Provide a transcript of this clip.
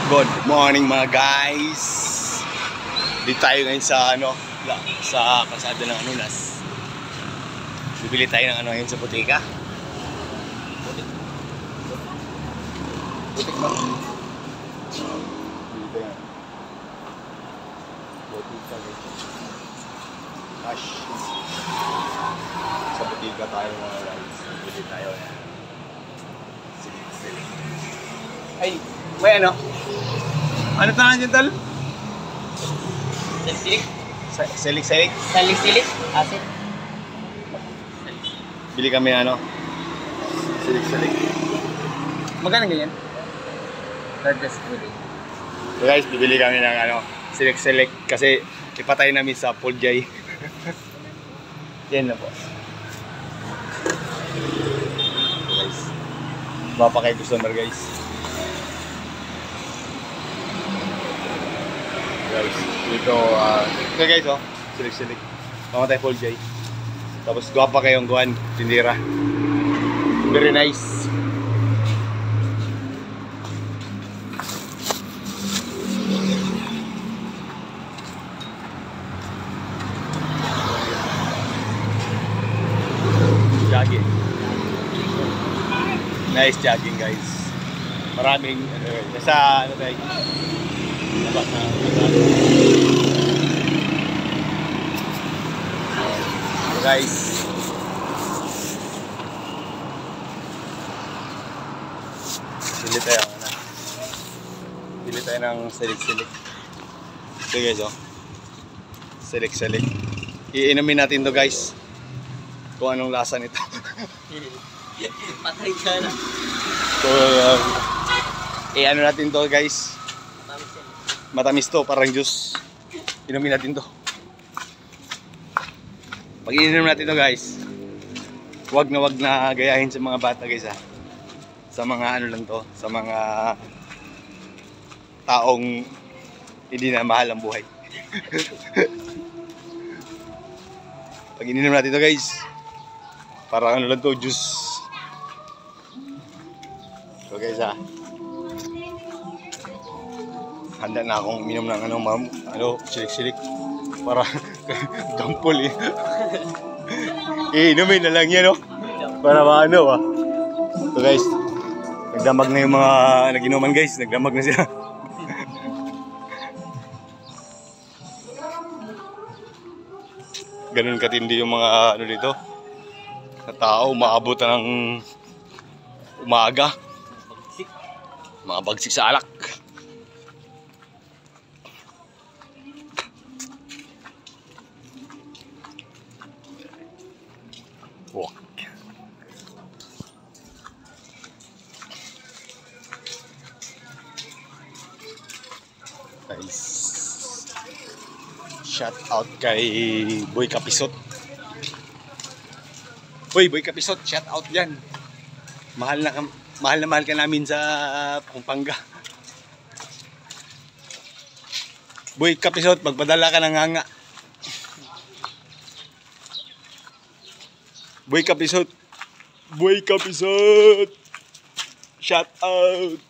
Good morning mga guys. Dito tayo ngayon sa sa kalsada ng Anunas. Bibili tayo ng ngayon sa butika. Butik ba? Bibili tayo. Butika guys. Cash. Sa butika tayo mga guys. Bibili tayo. Sige. Ay, may ano tangan dyan, tal? Silik. Silik. Asin. Bili kami silik. Magkano ganyan? Largest food. So guys, bibili kami ng silik kasi ipatay namin sa Puljay. Yan na po. Guys, bapa kayo customer guys. Guys, dito guys silik. Pamatay Puljay. Tapos guwapa kayong tindira. Very nice. Jogging. Nice jogging guys. Maraming nasa tayo. Labas na. Guys. Bili tayo ng silik. Ito guys silik. Iinumin natin to guys. Kung anong lasa nito. Patay ka na. So, natin to guys. Matamis to, parang juice. Inumin natin to. Pag ininom natin to guys, wag na gayahin sa mga bata guys ha. Sa mga lang to, sa mga taong hindi na mahal ang buhay. Pag ininom natin to guys, parang lang to, juice. So guys ha, handa na akong minom ng silik para gampol inumin na lang yan para maano So guys, nagdamag na yung mga naginuman guys, nagdamag na sila. Ganun katindi yung mga dito na tao, umaabot ng umaga, mga bagsik sa alak. Walk. Guys, shout out kay Boy Kapisot. Boy Kapisot, shout out yan. Mahal na ka namin sa Pampanga. Boy Kapisot, magpadala ka ng hanga. Boy Kapisot, shout out.